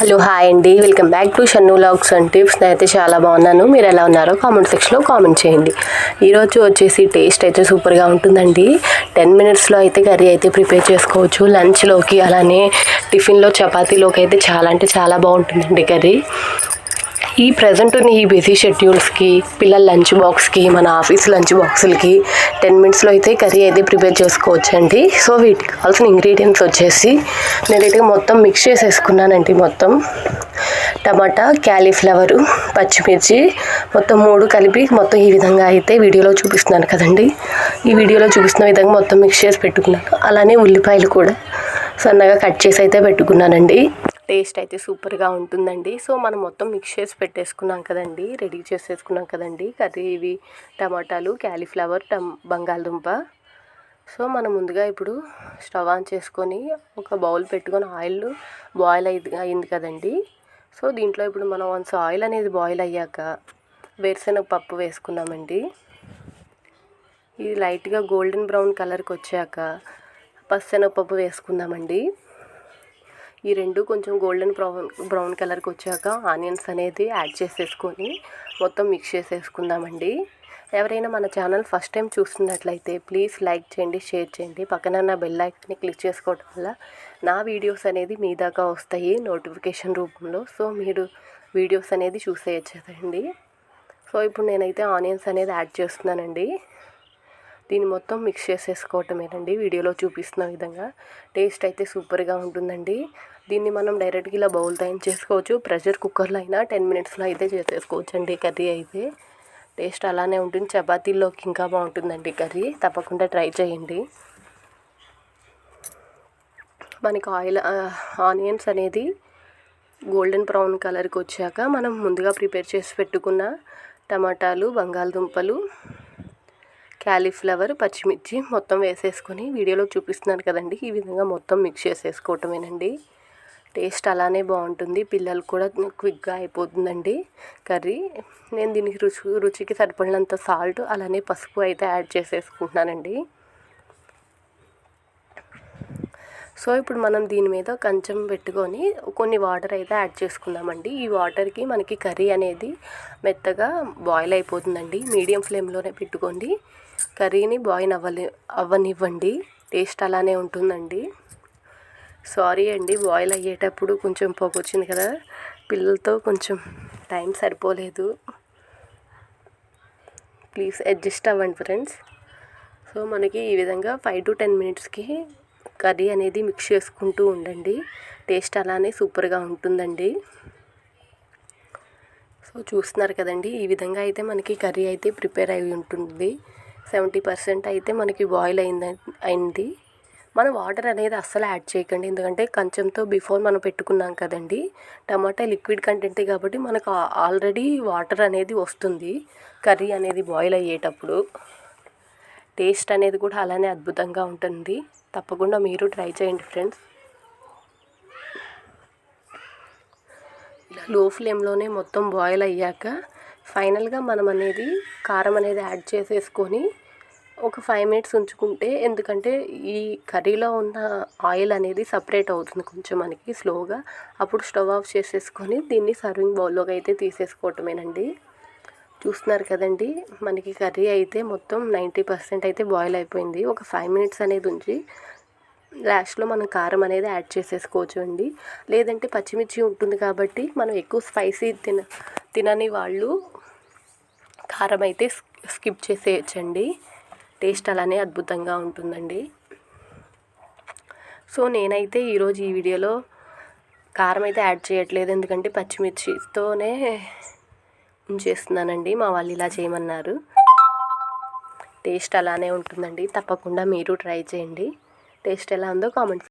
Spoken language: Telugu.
హలో హాయ్ అండి, welcome back to Shannu vlogs and tips. నేనైతే చాలా బాగున్నాను. మీరు ఎలా ఉన్నారో కామెంట్ సెక్షన్లో కామెంట్ చేయండి. ఈరోజు వచ్చేసి టేస్ట్ అయితే సూపర్గా ఉంటుందండి. 10 మినిట్స్లో అయితే కర్రీ అయితే ప్రిపేర్ చేసుకోవచ్చు. లంచ్లోకి అలానే టిఫిన్లో చపాతీలోకి అయితే చాలా అంటే చాలా బాగుంటుందండి కర్రీ. ఈ ప్రజెంట్ ఉన్న ఈ బిజీ షెడ్యూల్స్కి, పిల్లల లంచ్ బాక్స్కి, మన ఆఫీస్ లంచ్ బాక్సులకి 10 మినిట్స్లో అయితే కర్రీ అయితే ప్రిపేర్ చేసుకోవచ్చండి. సో వీటికి కావాల్సిన ఇంగ్రీడియంట్స్ వచ్చేసి నేనైతే మొత్తం మిక్స్ చేసేసుకున్నానండి. మొత్తం టమాటా, క్యాలీఫ్లవరు, పచ్చిమిర్చి మొత్తం 3 కలిపి మొత్తం ఈ విధంగా అయితే వీడియోలో చూపిస్తున్నాను కదండి. ఈ వీడియోలో చూపిస్తున్న విధంగా మొత్తం మిక్స్ చేసి పెట్టుకున్నాను. అలానే ఉల్లిపాయలు కూడా సన్నగా కట్ చేసి అయితే పెట్టుకున్నానండి. టేస్ట్ అయితే సూపర్గా ఉంటుందండి. సో మనం మొత్తం మిక్స్ చేసి పెట్టేసుకున్నాం కదండి, రెడీ చేసేసుకున్నాం కదండి కర్రీ. ఇవి టమాటాలు, క్యాలీఫ్లవర్, బంగాళదుంప. సో మనం ముందుగా ఇప్పుడు స్టవ్ ఆన్ చేసుకొని ఒక బౌల్ పెట్టుకొని ఆయిల్ బాయిల్ అయింది కదండి. సో దీంట్లో ఇప్పుడు మనం వన్స్ ఆయిల్ అనేది బాయిల్ అయ్యాక వేరుశనగ పప్పు వేసుకున్నామండి. ఇది లైట్గా గోల్డెన్ బ్రౌన్ కలర్కి వచ్చాక పచ్చెనగపప్పు వేసుకుందామండి. ఈ రెండు కొంచెం గోల్డెన్ బ్రౌన్ కలర్కి వచ్చాక ఆనియన్స్ అనేది యాడ్ చేసేసుకొని మొత్తం మిక్స్ చేసేసుకుందామండి. ఎవరైనా మన ఛానల్ ఫస్ట్ టైం చూస్తున్నట్లయితే ప్లీజ్ లైక్ చేయండి, షేర్ చేయండి. పక్కన నా బెల్ ఐకాన్ని క్లిక్ చేసుకోవడం వల్ల నా వీడియోస్ అనేది మీ దాకా వస్తాయి నోటిఫికేషన్ రూపంలో. సో మీరు వీడియోస్ అనేది చూసేయచ్చండి. సో ఇప్పుడు నేనైతే ఆనియన్స్ అనేది యాడ్ చేస్తున్నానండి. దీన్ని మొత్తం మిక్స్ చేసేసుకోవటమేనండి వీడియోలో చూపిస్తున్న విధంగా. టేస్ట్ అయితే సూపర్గా ఉంటుందండి. దీన్ని మనం డైరెక్ట్గా ఇలా బౌల్తో అయినా చేసుకోవచ్చు, ప్రెషర్ కుక్కర్లో అయినా 10 మినిట్స్లో అయితే చేసేసుకోవచ్చు అండి కర్రీ అయితే. టేస్ట్ అలానే ఉంటుంది. చపాతీల్లోకి ఇంకా బాగుంటుందండి కర్రీ. తప్పకుండా ట్రై చేయండి. మనకి ఆనియన్స్ అనేది గోల్డెన్ బ్రౌన్ కలర్కి వచ్చాక మనం ముందుగా ప్రిపేర్ చేసి పెట్టుకున్న టమాటాలు, బంగాళదుంపలు, క్యాలీఫ్లవర్, పచ్చిమిర్చి మొత్తం వేసేసుకొని వీడియోలో చూపిస్తున్నాను కదండి, ఈ విధంగా మొత్తం మిక్స్ చేసేసుకోవటమేనండి. టేస్ట్ అలానే బాగుంటుంది. పిల్లలు కూడా క్విక్గా అయిపోతుందండి కర్రీ. నేను దీనికి రుచికి సరిపడినంత సాల్ట్ అలానే పసుపు అయితే యాడ్ చేసేసుకుంటున్నానండి. సో ఇప్పుడు మనం దీని మీద కొంచెం పెట్టుకొని కొన్ని వాటర్ అయితే యాడ్ చేసుకుందామండి. ఈ వాటర్కి మనకి కర్రీ అనేది మెత్తగా బాయిల్ అయిపోతుందండి. మీడియం ఫ్లేమ్లోనే పెట్టుకోండి. కర్రీని బాయిల్ అవ్వనివ్వండి. టేస్ట్ అలానే ఉంటుందండి. సారీ అండి, బాయిల్ అయ్యేటప్పుడు కొంచెం పొగ వచ్చింది కదా, పిల్లలతో కొంచెం టైం సరిపోలేదు. ప్లీజ్ అడ్జస్ట్ అవ్వండి ఫ్రెండ్స్. సో మనకి ఈ విధంగా 5 to 10 మినిట్స్కి కర్రీ అనేది మిక్స్ చేసుకుంటూ ఉండండి. టేస్ట్ అలానే సూపర్గా ఉంటుందండి. సో చూస్తున్నారు కదండి, ఈ విధంగా అయితే మనకి కర్రీ అయితే ప్రిపేర్ అయి ఉంటుంది. 70% అయితే మనకి బాయిల్ అయింది. మనం వాటర్ అనేది అస్సలు యాడ్ చేయకండి, ఎందుకంటే కొంచెంతో బిఫోర్ మనం పెట్టుకున్నాం కదండి. టమాటా లిక్విడ్ కంటెంట్ కాబట్టి మనకు ఆల్రెడీ వాటర్ అనేది వస్తుంది కర్రీ అనేది బాయిల్ అయ్యేటప్పుడు. టేస్ట్ అనేది కూడా అలానే అద్భుతంగా ఉంటుంది. తప్పకుండా మీరు ట్రై చేయండి ఫ్రెండ్స్. ఇలా లో ఫ్లేమ్లోనే మొత్తం బాయిల్ అయ్యాక ఫైనల్గా మనం అనేది కారం అనేది యాడ్ చేసేసుకొని ఒక 5 మినిట్స్ ఉంచుకుంటే, ఎందుకంటే ఈ కర్రీలో ఉన్న ఆయిల్ అనేది సపరేట్ అవుతుంది కొంచెం మనకి స్లోగా. అప్పుడు స్టవ్ ఆఫ్ చేసేసుకొని దీన్ని సర్వింగ్ బౌల్లోకి అయితే తీసేసుకోవటమేనండి. చూస్తున్నారు కదండి, మనకి కర్రీ అయితే మొత్తం 90% అయితే బాయిల్ అయిపోయింది. ఒక 5 మినిట్స్ అనేది ఉంచి లాస్ట్లో మనం కారం అనేది యాడ్ చేసేసుకోవచ్చు అండి. లేదంటే పచ్చిమిర్చి ఉంటుంది కాబట్టి మనం ఎక్కువ స్పైసీ తినని వాళ్ళు కారం అయితే స్కిప్ చేసేయచ్చండి. టేస్ట్ అలానే అద్భుతంగా ఉంటుందండి. సో నేనైతే ఈరోజు ఈ వీడియోలో కారం అయితే యాడ్ చేయట్లేదు, ఎందుకంటే పచ్చిమిర్చితోనే ఉంచేస్తున్నానండి. మా వాళ్ళు ఇలా చేయమన్నారు. టేస్ట్ అలానే ఉంటుందండి. తప్పకుండా మీరు ట్రై చేయండి. టేస్ట్ ఎలా ఉందో కామెంట్